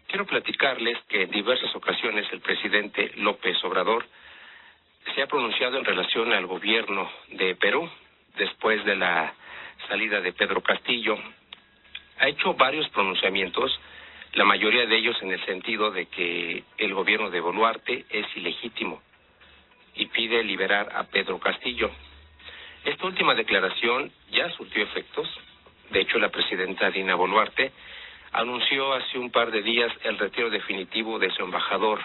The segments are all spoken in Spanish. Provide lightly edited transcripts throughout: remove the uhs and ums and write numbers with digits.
Quiero platicarles que en diversas ocasiones el presidente López Obrador se ha pronunciado en relación al gobierno de Perú después de la salida de Pedro Castillo. Ha hecho varios pronunciamientos, la mayoría de ellos en el sentido de que el gobierno de Boluarte es ilegítimo y pide liberar a Pedro Castillo. Esta última declaración ya surtió efectos. De hecho, la presidenta Dina Boluarte anunció hace un par de días el retiro definitivo de su embajador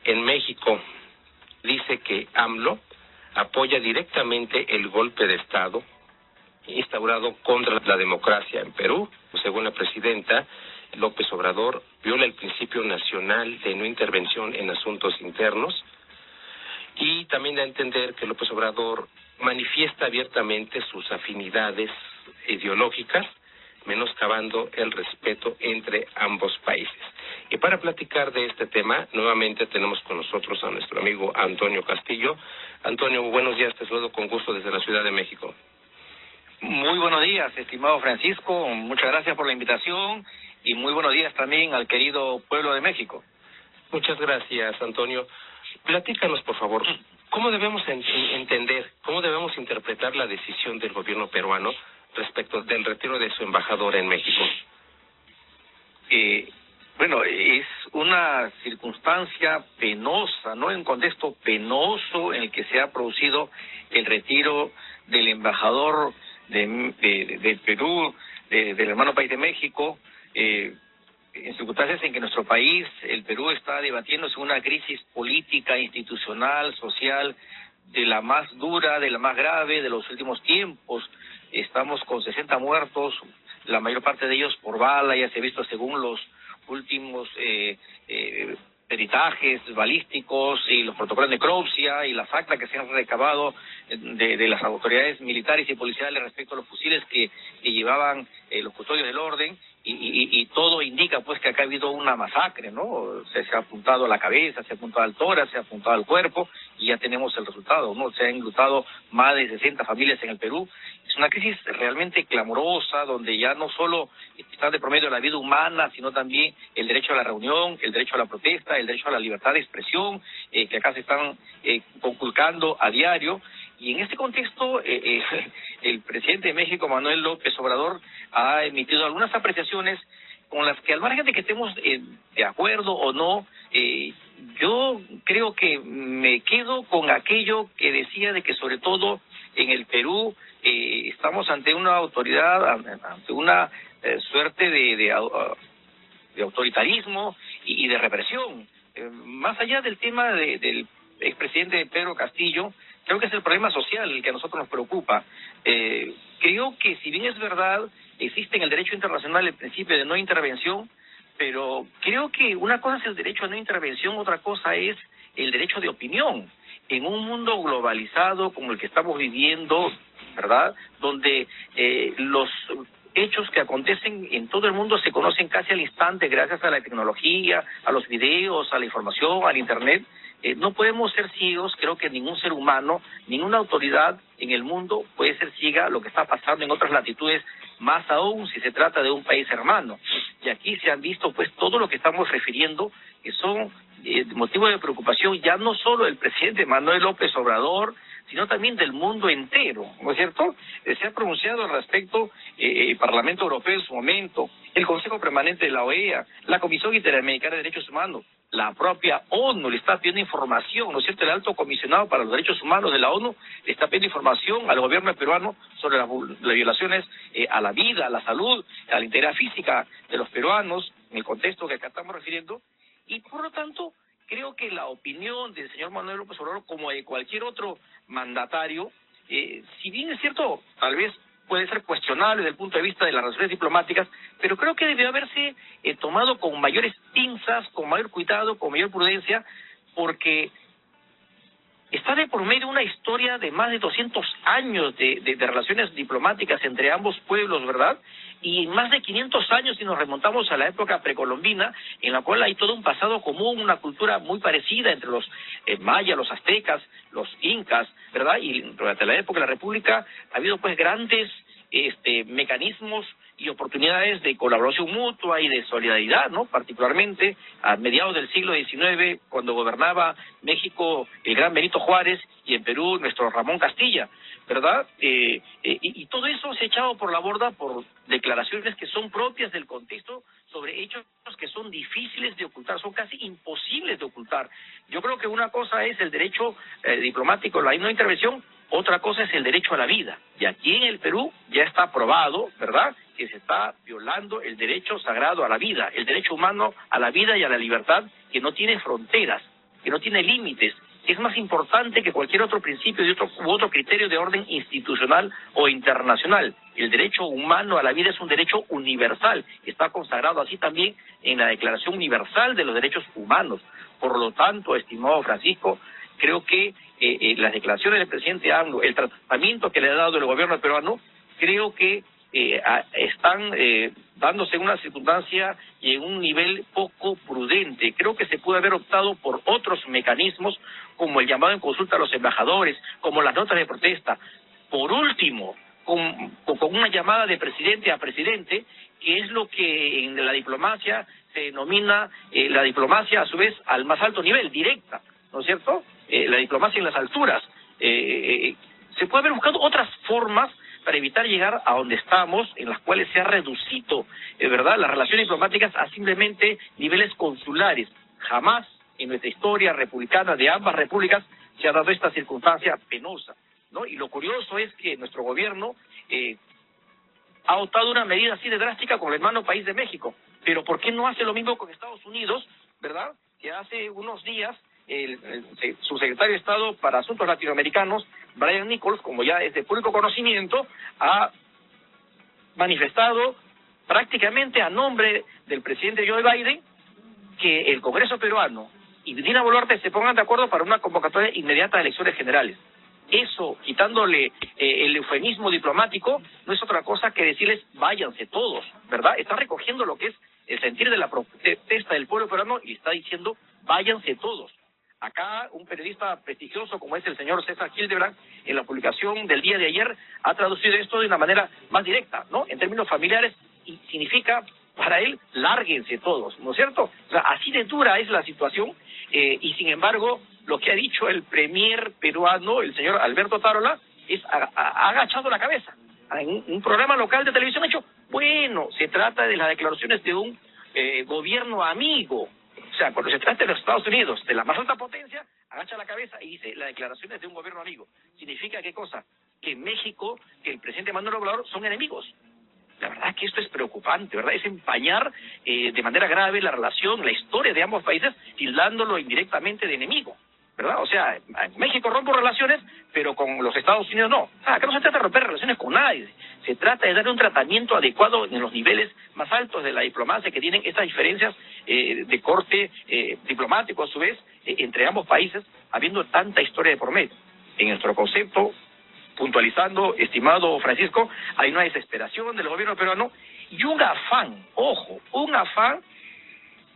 en México. Dice que AMLO apoya directamente el golpe de Estado instaurado contra la democracia en Perú. Según la presidenta, López Obrador viola el principio nacional de no intervención en asuntos internos y también da a entender que López Obrador manifiesta abiertamente sus afinidades ideológicas, menoscabando el respeto entre ambos países. Y para platicar de este tema, nuevamente tenemos con nosotros a nuestro amigo Antonio Castillo. Antonio, buenos días, te saludo con gusto desde la Ciudad de México. Muy buenos días, estimado Francisco, muchas gracias por la invitación y muy buenos días también al querido pueblo de México. Muchas gracias, Antonio. Platícanos, por favor, ¿cómo debemos entender, cómo debemos interpretar la decisión del gobierno peruano respecto del retiro de su embajador en México? Bueno, es una circunstancia penosa, ¿no? En un contexto penoso en el que se ha producido el retiro del embajador de Perú, del hermano país de México, en circunstancias en que nuestro país, el Perú, está debatiéndose una crisis política, institucional, social, de la más dura, de la más grave de los últimos tiempos. Estamos con 60 muertos, la mayor parte de ellos por bala, ya se ha visto según los últimos peritajes balísticos y los protocolos de necropsia y las actas que se han recabado de las autoridades militares y policiales respecto a los fusiles que llevaban los custodios del orden, y todo indica pues que acá ha habido una masacre, ¿no? Se ha apuntado a la cabeza, se ha apuntado al tórax, se ha apuntado al cuerpo y ya tenemos el resultado, ¿no? Se han enlutado más de 60 familias en el Perú. Es una crisis realmente clamorosa donde ya no solo está de promedio la vida humana, sino también el derecho a la reunión, el derecho a la protesta, el derecho a la libertad de expresión, que acá se están conculcando a diario. Y en este contexto, el presidente de México, Manuel López Obrador, ha emitido algunas apreciaciones con las que, al margen de que estemos de acuerdo o no, yo creo que me quedo con aquello que decía de que, sobre todo en el Perú, estamos ante una autoridad, ante una suerte de autoritarismo y de represión. Más allá del tema del expresidente Pedro Castillo, creo que es el problema social el que a nosotros nos preocupa. Creo que, si bien es verdad, existe en el derecho internacional el principio de no intervención, pero creo que una cosa es el derecho a no intervención, otra cosa es el derecho de opinión. En un mundo globalizado como el que estamos viviendo, ¿verdad?, donde los hechos que acontecen en todo el mundo se conocen casi al instante gracias a la tecnología, a los videos, a la información, al Internet. No podemos ser ciegos. Creo que ningún ser humano, ninguna autoridad en el mundo puede ser ciega a lo que está pasando en otras latitudes, más aún si se trata de un país hermano. Y aquí se han visto pues todo lo que estamos refiriendo, que son motivos de preocupación ya no solo del presidente Manuel López Obrador, sino también del mundo entero, ¿no es cierto? Se ha pronunciado al respecto el Parlamento Europeo en su momento, el Consejo Permanente de la OEA, la Comisión Interamericana de Derechos Humanos, la propia ONU le está pidiendo información, ¿no es cierto? El Alto Comisionado para los Derechos Humanos de la ONU le está pidiendo información al gobierno peruano sobre las violaciones a la vida, a la salud, a la integridad física de los peruanos, en el contexto que acá estamos refiriendo, y por lo tanto creo que la opinión del señor Manuel López Obrador, como de cualquier otro mandatario, si bien es cierto, tal vez puede ser cuestionable desde el punto de vista de las relaciones diplomáticas, pero creo que debió haberse tomado con mayores pinzas, con mayor cuidado, con mayor prudencia, porque está de por medio una historia de más de 200 años de relaciones diplomáticas entre ambos pueblos, ¿verdad? Y más de 500 años si nos remontamos a la época precolombina, en la cual hay todo un pasado común, una cultura muy parecida entre los mayas, los aztecas, los incas, ¿verdad? Y durante la época de la República ha habido pues grandes mecanismos y oportunidades de colaboración mutua y de solidaridad, ¿no? Particularmente a mediados del siglo XIX, cuando gobernaba México el gran Benito Juárez y en Perú nuestro Ramón Castilla, ¿verdad? Y todo eso se ha echado por la borda por declaraciones que son propias del contexto sobre hechos que son difíciles de ocultar, son casi imposibles de ocultar. Yo creo que una cosa es el derecho diplomático, la no intervención, otra cosa es el derecho a la vida. Y aquí en el Perú ya está probado, ¿verdad?, que se está violando el derecho sagrado a la vida, el derecho humano a la vida y a la libertad, que no tiene fronteras, que no tiene límites, que es más importante que cualquier otro principio u otro criterio de orden institucional o internacional. El derecho humano a la vida es un derecho universal, está consagrado así también en la Declaración Universal de los Derechos Humanos. Por lo tanto, estimado Francisco, creo que las declaraciones del presidente AMLO, el tratamiento que le ha dado el gobierno peruano, creo que están dándose en una circunstancia y en un nivel poco prudente. Creo que se puede haber optado por otros mecanismos, como el llamado en consulta a los embajadores, como las notas de protesta. Por último, con una llamada de presidente a presidente, que es lo que en la diplomacia se denomina la diplomacia, a su vez, al más alto nivel, directa, ¿no es cierto? La diplomacia en las alturas. Se puede haber buscado otras formas para evitar llegar a donde estamos, en las cuales se ha reducido, ¿verdad?, las relaciones diplomáticas a simplemente niveles consulares. Jamás en nuestra historia republicana de ambas repúblicas se ha dado esta circunstancia penosa, ¿no? Y lo curioso es que nuestro gobierno ha adoptado una medida así de drástica con el hermano país de México, pero ¿por qué no hace lo mismo con Estados Unidos, verdad?, que hace unos días el subsecretario de Estado para Asuntos Latinoamericanos, Brian Nichols, como ya es de público conocimiento, ha manifestado prácticamente a nombre del presidente Joe Biden que el Congreso peruano y Dina Boluarte se pongan de acuerdo para una convocatoria inmediata de elecciones generales. Eso, quitándole el eufemismo diplomático, no es otra cosa que decirles váyanse todos, ¿verdad? Está recogiendo lo que es el sentir de la protesta del pueblo peruano y está diciendo váyanse todos. Acá un periodista prestigioso como es el señor César Hildebrand, en la publicación del día de ayer, ha traducido esto de una manera más directa, ¿no? En términos familiares, y significa para él, lárguense todos, ¿no es cierto? O sea, así de dura es la situación, y sin embargo, lo que ha dicho el premier peruano, el señor Alberto Tarola, es ha agachado la cabeza. En un programa local de televisión ha dicho, bueno, se trata de las declaraciones de un gobierno amigo. O sea, cuando se trata de los Estados Unidos, de la más alta potencia, agacha la cabeza y dice, las declaraciones de un gobierno amigo. ¿Significa qué cosa? Que México, que el presidente Manuel Obrador son enemigos. La verdad que esto es preocupante, ¿verdad? Es empañar de manera grave la relación, la historia de ambos países, tildándolo indirectamente de enemigo, ¿verdad? O sea, México rompe relaciones, pero con los Estados Unidos no. Acá no se trata de romper relaciones con nadie. Se trata de darle un tratamiento adecuado en los niveles más altos de la diplomacia que tienen estas diferencias de corte diplomático, a su vez, entre ambos países, habiendo tanta historia de por medio. En nuestro concepto, puntualizando, estimado Francisco, hay una desesperación del gobierno peruano y un afán, ojo, un afán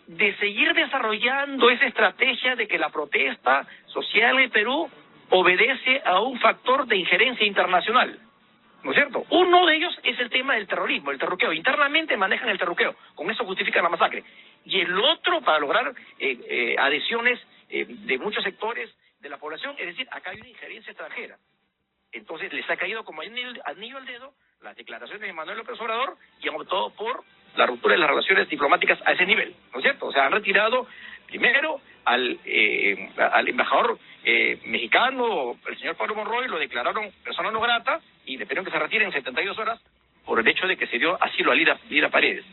de seguir desarrollando esa estrategia de que la protesta social en Perú obedece a un factor de injerencia internacional, ¿no es cierto? Uno de ellos es el tema del terrorismo, el terruqueo. Internamente manejan el terruqueo, con eso justifican la masacre. Y el otro, para lograr adhesiones de muchos sectores de la población, es decir, acá hay una injerencia extranjera. Entonces les ha caído como anillo al dedo las declaraciones de Manuel López Obrador y han optado por la ruptura de las relaciones diplomáticas a ese nivel, ¿no es cierto? O sea, han retirado primero al embajador mexicano, el señor Pablo Monroy, lo declararon persona no grata y le pidieron que se retire en 72 horas por el hecho de que se dio asilo a Lira Paredes.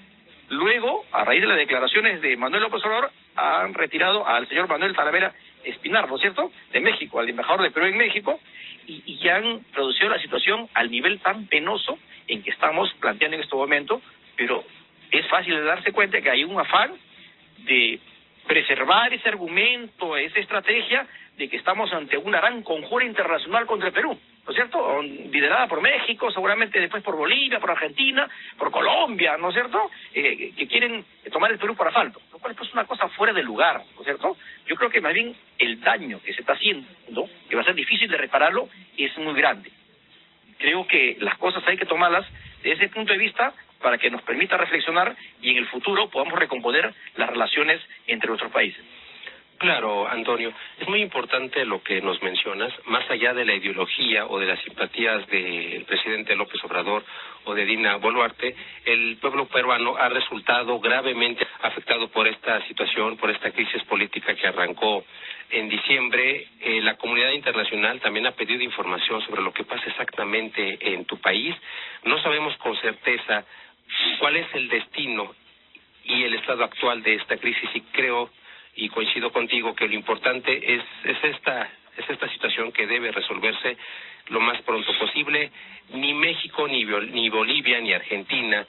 Luego, a raíz de las declaraciones de Manuel López Obrador, han retirado al señor Manuel Talavera Espinar, ¿no es cierto?, de México, al embajador de Perú en México, y ya han producido la situación al nivel tan penoso en que estamos planteando en este momento, pero es fácil de darse cuenta que hay un afán de preservar ese argumento, esa estrategia de que estamos ante una gran conjura internacional contra el Perú, ¿no es cierto?, liderada por México, seguramente después por Bolivia, por Argentina, por Colombia, ¿no es cierto?, que quieren tomar el Perú por asalto, lo cual es una cosa fuera de lugar, ¿no es cierto? Yo creo que más bien el daño que se está haciendo, que va a ser difícil de repararlo, es muy grande. Creo que las cosas hay que tomarlas desde ese punto de vista para que nos permita reflexionar y en el futuro podamos recomponer las relaciones entre nuestros países. Claro, Antonio, es muy importante lo que nos mencionas, más allá de la ideología o de las simpatías del presidente López Obrador o de Dina Boluarte, el pueblo peruano ha resultado gravemente afectado por esta situación, por esta crisis política que arrancó en diciembre. La comunidad internacional también ha pedido información sobre lo que pasa exactamente en tu país. No sabemos con certeza cuál es el destino y el estado actual de esta crisis, y creo y coincido contigo que lo importante es esta situación que debe resolverse lo más pronto posible. Ni México, ni Bolivia, ni Argentina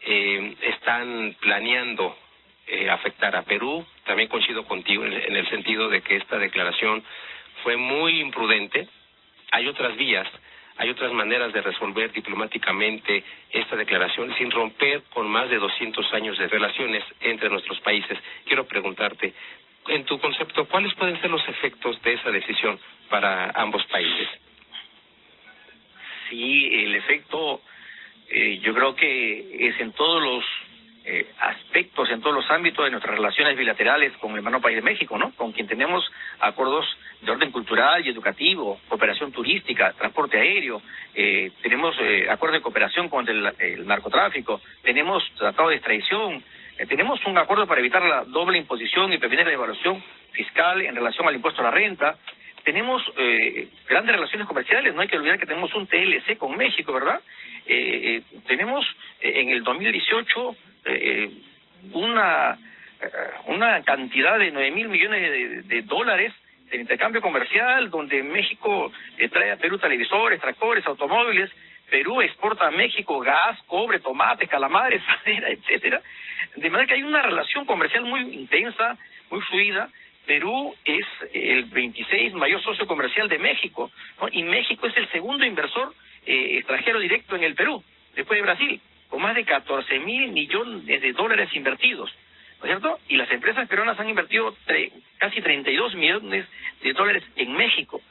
están planeando afectar a Perú. También coincido contigo en el sentido de que esta declaración fue muy imprudente. Hay otras vías, hay otras maneras de resolver diplomáticamente esta declaración sin romper con más de 200 años de relaciones entre nuestros países. Quiero preguntarte, en tu concepto, ¿cuáles pueden ser los efectos de esa decisión para ambos países? Sí, el efecto yo creo que es en todos los aspectos, en todos los ámbitos de nuestras relaciones bilaterales con el hermano país de México, ¿no? Con quien tenemos acuerdos de orden cultural y educativo, cooperación turística, transporte aéreo, tenemos acuerdos de cooperación contra el narcotráfico, tenemos tratado de extradición, tenemos un acuerdo para evitar la doble imposición y prevenir la evasión fiscal en relación al impuesto a la renta. Tenemos grandes relaciones comerciales, no hay que olvidar que tenemos un TLC con México, ¿verdad? Tenemos en el 2018 una cantidad de 9,000 millones de dólares de intercambio comercial, donde México trae a Perú televisores, tractores, automóviles. Perú exporta a México gas, cobre, tomates, calamares, madera, etcétera. De manera que hay una relación comercial muy intensa, muy fluida. Perú es el 26 mayor socio comercial de México, ¿no? Y México es el segundo inversor extranjero directo en el Perú, después de Brasil, con más de 14,000 millones de dólares invertidos, ¿no es cierto? Y las empresas peruanas han invertido casi 32 millones de dólares en México.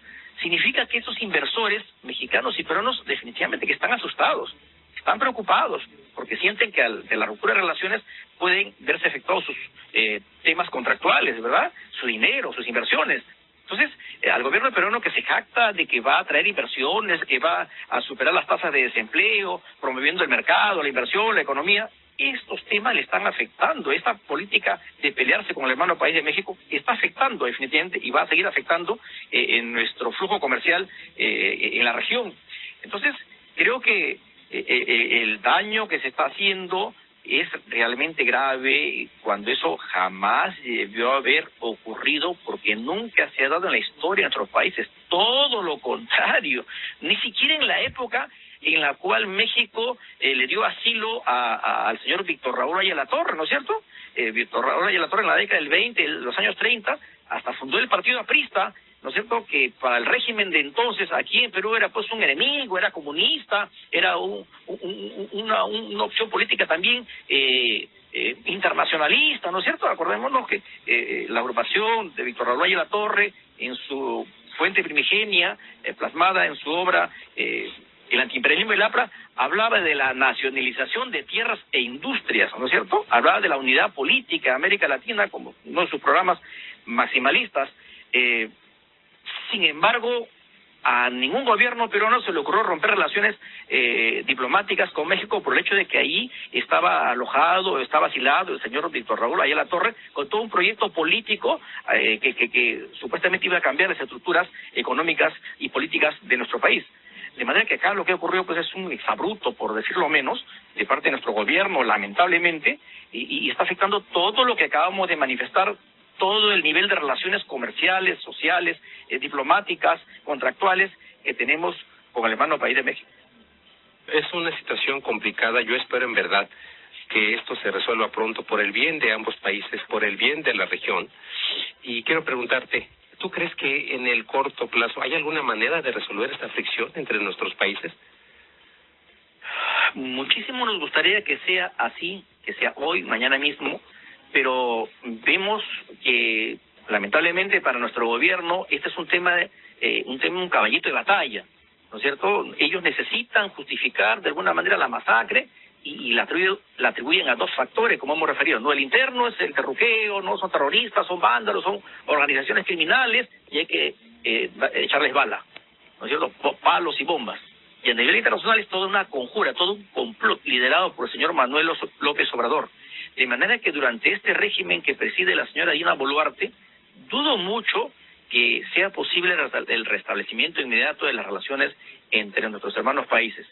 Significa que esos inversores mexicanos y peruanos definitivamente que están asustados, están preocupados, porque sienten que de la ruptura de relaciones pueden verse afectados sus temas contractuales, ¿verdad? Su dinero, sus inversiones. Entonces, al gobierno peruano, que se jacta de que va a traer inversiones, que va a superar las tasas de desempleo, promoviendo el mercado, la inversión, la economía, estos temas le están afectando. Esta política de pelearse con el hermano país de México está afectando definitivamente y va a seguir afectando en nuestro flujo comercial en la región. Entonces, creo que el daño que se está haciendo es realmente grave, cuando eso jamás debió haber ocurrido, porque nunca se ha dado en la historia de nuestros países. Todo lo contrario, ni siquiera en la época en la cual México le dio asilo al señor Víctor Raúl Ayala Torre, ¿no es cierto? Víctor Raúl Ayala Torre en la década del 20, los años 30, hasta fundó el partido aprista, ¿no es cierto?, que para el régimen de entonces aquí en Perú era pues un enemigo, era comunista, era una opción política también internacionalista, ¿no es cierto? Acordémonos que la agrupación de Víctor Raúl Ayala Torre, en su fuente primigenia, plasmada en su obra El antiimperialismo y el APRA, hablaba de la nacionalización de tierras e industrias, ¿no es cierto? Hablaba de la unidad política de América Latina como uno de sus programas maximalistas. Sin embargo, a ningún gobierno peruano se le ocurrió romper relaciones diplomáticas con México por el hecho de que ahí estaba alojado, estaba asilado el señor Víctor Raúl Ayala Torre con todo un proyecto político que supuestamente iba a cambiar las estructuras económicas y políticas de nuestro país. De manera que acá lo que ha ocurrido pues es un exabrupto, por decirlo menos, de parte de nuestro gobierno, lamentablemente, y está afectando todo lo que acabamos de manifestar, todo el nivel de relaciones comerciales, sociales, diplomáticas, contractuales que tenemos con el hermano país de México. Es una situación complicada. Yo espero en verdad que esto se resuelva pronto por el bien de ambos países, por el bien de la región. Y quiero preguntarte, ¿tú crees que en el corto plazo hay alguna manera de resolver esta fricción entre nuestros países? Muchísimo nos gustaría que sea así, que sea hoy, mañana mismo, pero vemos que lamentablemente para nuestro gobierno este es un caballito de batalla, ¿no es cierto? Ellos necesitan justificar de alguna manera la masacre y la atribuyen a dos factores, como hemos referido, ¿no? El interno es el terruqueo, no son terroristas, son vándalos, son organizaciones criminales y hay que echarles bala, ¿no es cierto? Palos y bombas. Y a nivel internacional es toda una conjura, todo un complot liderado por el señor Manuel López Obrador. De manera que durante este régimen que preside la señora Dina Boluarte, dudo mucho que sea posible el restablecimiento inmediato de las relaciones entre nuestros hermanos países.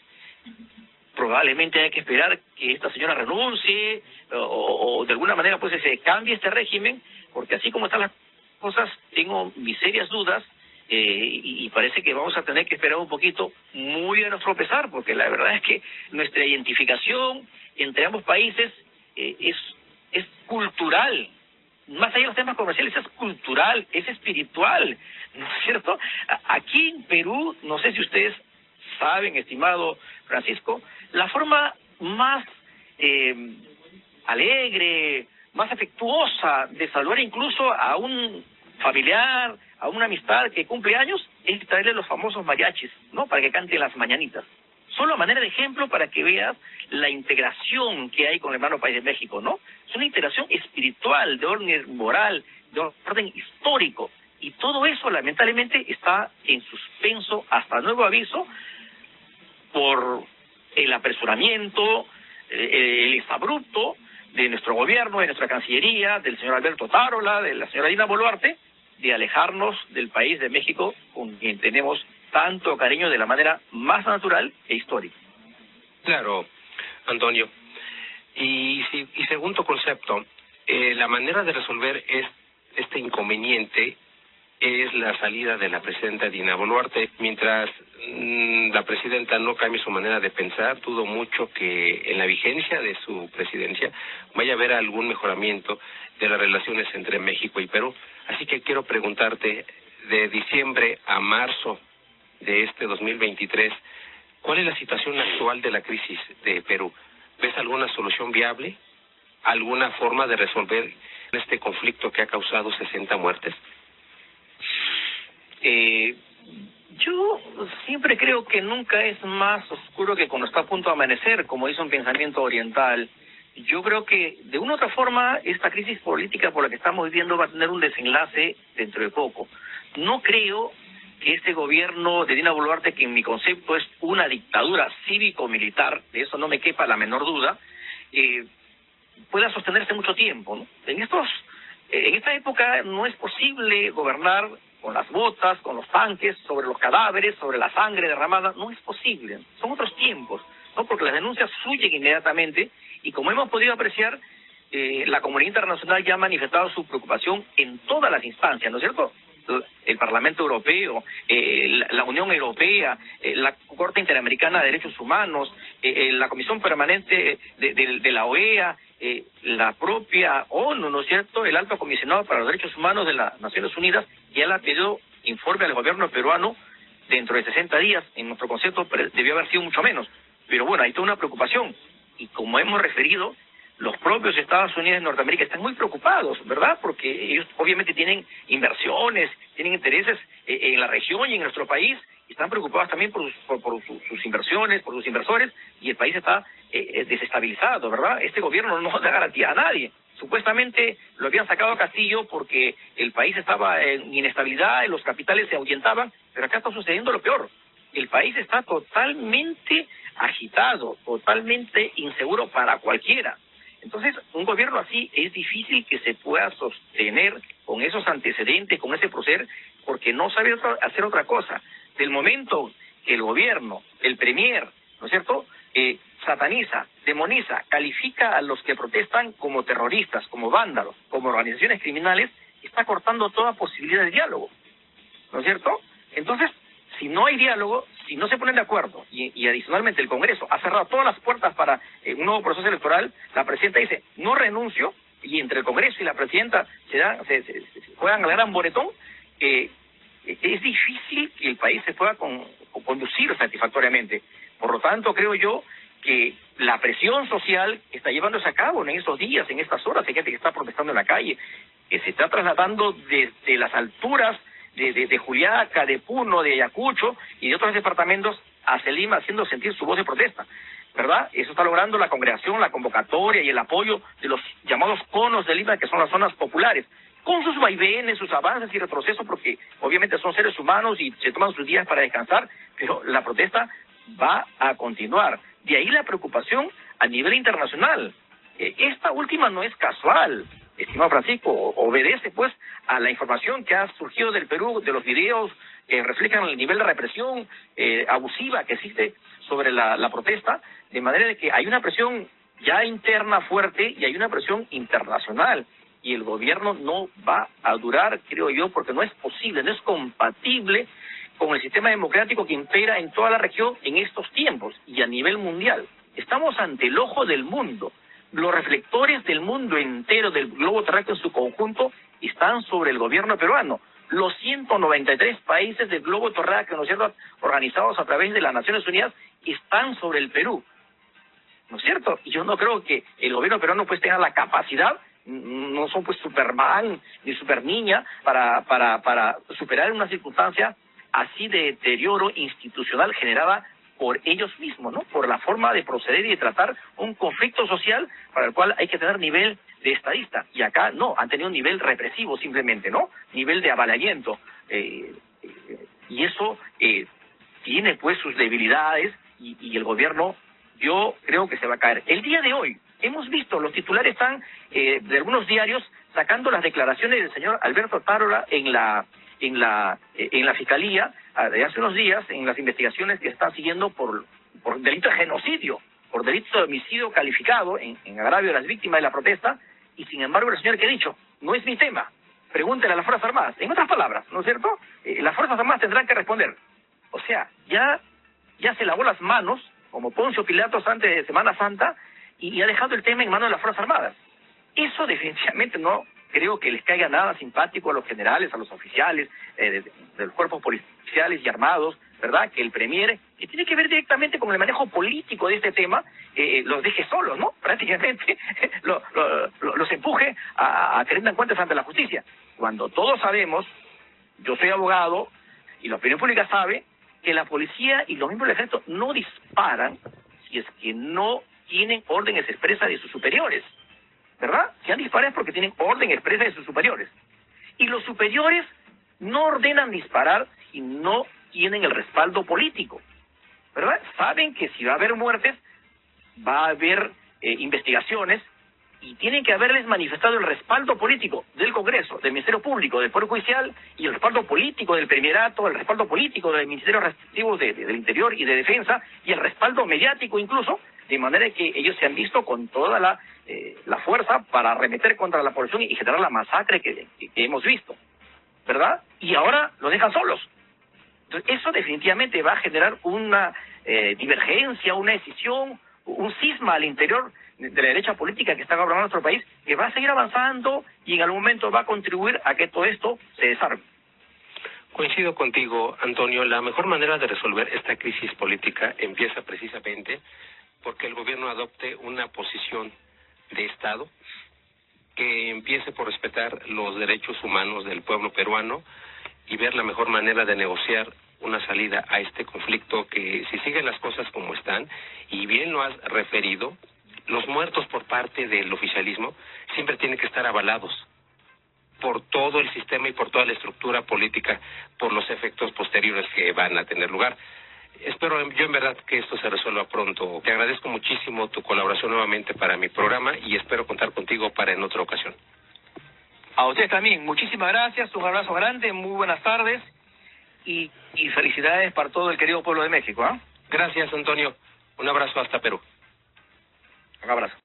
Probablemente hay que esperar que esta señora renuncie o de alguna manera pues se cambie este régimen, porque así como están las cosas, tengo mis serias dudas y parece que vamos a tener que esperar un poquito, muy a nuestro pesar, porque la verdad es que nuestra identificación entre ambos países es cultural. Más allá de los temas comerciales, es cultural, es espiritual, ¿no es cierto? Aquí en Perú, no sé si ustedes saben, estimado Francisco, la forma más alegre, más afectuosa de saludar incluso a un familiar, a una amistad que cumple años, es traerle los famosos mariachis, ¿no? Para que cante las mañanitas. Solo a manera de ejemplo para que veas la integración que hay con el hermano país de México, ¿no? Es una integración espiritual, de orden moral, de orden histórico. Y todo eso, lamentablemente, está en suspenso hasta nuevo aviso por el apresuramiento, el exabrupto de nuestro gobierno, de nuestra Cancillería, del señor Alberto Tarola, de la señora Dina Boluarte, de alejarnos del país de México con quien tenemos tanto cariño de la manera más natural e histórica. Claro, Antonio. Y segundo concepto, la manera de resolver este inconveniente es la salida de la presidenta Dina Boluarte. Mientras la presidenta no cambie su manera de pensar, dudo mucho que en la vigencia de su presidencia vaya a haber algún mejoramiento de las relaciones entre México y Perú. Así que quiero preguntarte, de diciembre a marzo de este 2023, ¿cuál es la situación actual de la crisis de Perú? ¿Ves alguna solución viable? ¿Alguna forma de resolver este conflicto que ha causado 60 muertes? Yo siempre creo que nunca es más oscuro que cuando está a punto de amanecer, como dice un pensamiento oriental. Yo creo que de una u otra forma esta crisis política por la que estamos viviendo va a tener un desenlace dentro de poco. No creo que este gobierno de Dina Boluarte, que en mi concepto es una dictadura cívico-militar, de eso no me quepa la menor duda, pueda sostenerse mucho tiempo, ¿no? En esta época no es posible gobernar con las botas, con los tanques, sobre los cadáveres, sobre la sangre derramada, no es posible. Son otros tiempos, ¿no? Porque las denuncias fluyen inmediatamente y como hemos podido apreciar, la comunidad internacional ya ha manifestado su preocupación en todas las instancias, ¿no es cierto? El Parlamento Europeo, la Unión Europea, la Corte Interamericana de Derechos Humanos, la Comisión Permanente de la OEA, la propia ONU, ¿no es cierto? El Alto Comisionado para los Derechos Humanos de las Naciones Unidas ya le ha pedido informe al gobierno peruano dentro de 60 días. En nuestro concepto debió haber sido mucho menos. Pero bueno, hay toda una preocupación. Y como hemos referido, los propios Estados Unidos de Norteamérica están muy preocupados, ¿verdad? Porque ellos obviamente tienen inversiones, tienen intereses en la región y en nuestro país, y están preocupados también por sus inversiones, por sus inversores, y el país está desestabilizado, ¿verdad? Este gobierno no da garantía a nadie. Supuestamente lo habían sacado a Castillo porque el país estaba en inestabilidad, los capitales se ahuyentaban, pero acá está sucediendo lo peor. El país está totalmente agitado, totalmente inseguro para cualquiera. Entonces, un gobierno así es difícil que se pueda sostener con esos antecedentes, con ese proceder, porque no sabe hacer otra cosa. Del momento que el gobierno, el premier, ¿no es cierto?, sataniza, demoniza, califica a los que protestan como terroristas, como vándalos, como organizaciones criminales, está cortando toda posibilidad de diálogo, ¿no es cierto? Entonces, si no hay diálogo, si no se ponen de acuerdo, y adicionalmente el Congreso ha cerrado todas las puertas para un nuevo proceso electoral, la presidenta dice, no renuncio, y entre el Congreso y la presidenta se juegan al gran boretón, es difícil que el país se pueda conducir satisfactoriamente. Por lo tanto, creo yo que la presión social está llevándose a cabo en estos días, en estas horas, hay gente que está protestando en la calle, que se está trasladando desde las alturas de Juliaca, de Puno, de Ayacucho y de otros departamentos hacia Lima, haciendo sentir su voz de protesta. ¿verdad? Eso está logrando la congregación, la convocatoria y el apoyo de los llamados conos de Lima, que son las zonas populares, con sus vaivenes, sus avances y retrocesos, porque obviamente son seres humanos y se toman sus días para descansar, pero la protesta va a continuar. De ahí la preocupación a nivel internacional. Esta última no es casual, estimado Francisco, obedece pues a la información que ha surgido del Perú, de los videos que reflejan el nivel de represión abusiva que existe sobre la protesta, de manera de que hay una presión ya interna fuerte y hay una presión internacional, y el gobierno no va a durar, creo yo, porque no es posible, no es compatible con el sistema democrático que impera en toda la región en estos tiempos y a nivel mundial. Estamos ante el ojo del mundo. Los reflectores del mundo entero, del globo terráqueo en su conjunto, están sobre el gobierno peruano. Los 193 países del globo terráqueo, ¿no es cierto?, organizados a través de las Naciones Unidas, están sobre el Perú, ¿no es cierto? Y yo no creo que el gobierno peruano pues tenga la capacidad, no son pues Superman ni Super Niña, para superar una circunstancia así de deterioro institucional generada por ellos mismos, ¿no? Por la forma de proceder y de tratar un conflicto social para el cual hay que tener nivel de estadista. Y acá no, han tenido un nivel represivo simplemente, ¿no? Nivel de avalamiento. Y eso tiene pues sus debilidades y el gobierno, yo creo que se va a caer. El día de hoy, hemos visto, los titulares están de algunos diarios sacando las declaraciones del señor Alberto Tarola en la Fiscalía de hace unos días, en las investigaciones que están siguiendo por delito de genocidio, por delito de homicidio calificado en agravio de las víctimas de la protesta, y sin embargo el señor que ha dicho, no es mi tema, pregúntele a las Fuerzas Armadas. En otras palabras, ¿no es cierto? Las Fuerzas Armadas tendrán que responder. O sea, ya se lavó las manos, como Poncio Pilatos antes de Semana Santa, y ha dejado el tema en manos de las Fuerzas Armadas. Eso definitivamente no creo que les caiga nada simpático a los generales, a los oficiales de los cuerpos policiales y armados, ¿verdad? Que el premier, que tiene que ver directamente con el manejo político de este tema, los deje solos, ¿no? Prácticamente los empuje a que rendan cuentas ante la justicia. Cuando todos sabemos, yo soy abogado y la opinión pública sabe que la policía y los miembros del ejército no disparan si es que no tienen órdenes expresas de sus superiores, ¿verdad? Si han disparado es porque tienen orden expresa de sus superiores. Y los superiores no ordenan disparar si no tienen el respaldo político, ¿verdad? Saben que si va a haber muertes, va a haber investigaciones, y tienen que haberles manifestado el respaldo político del Congreso, del Ministerio Público, del Poder Judicial, y el respaldo político del Primerato, el respaldo político del Ministerio Respectivo del Interior y de Defensa, y el respaldo mediático incluso, de manera que ellos se han visto con toda la fuerza para arremeter contra la población y generar la masacre que hemos visto, ¿verdad? Y ahora los dejan solos. Entonces, eso definitivamente va a generar una divergencia, una decisión, un cisma al interior de la derecha política que está gobernando nuestro país, que va a seguir avanzando y en algún momento va a contribuir a que todo esto se desarme. Coincido contigo, Antonio. La mejor manera de resolver esta crisis política empieza precisamente porque el gobierno adopte una posición de Estado que empiece por respetar los derechos humanos del pueblo peruano y ver la mejor manera de negociar una salida a este conflicto, que si siguen las cosas como están, y bien lo has referido, los muertos por parte del oficialismo siempre tienen que estar avalados por todo el sistema y por toda la estructura política, por los efectos posteriores que van a tener lugar. Espero yo en verdad que esto se resuelva pronto. Te agradezco muchísimo tu colaboración nuevamente para mi programa y espero contar contigo para en otra ocasión. A ustedes también, muchísimas gracias, un abrazo grande, muy buenas tardes y felicidades para todo el querido pueblo de México, ¿eh? Gracias, Antonio. Un abrazo hasta Perú. Un abrazo.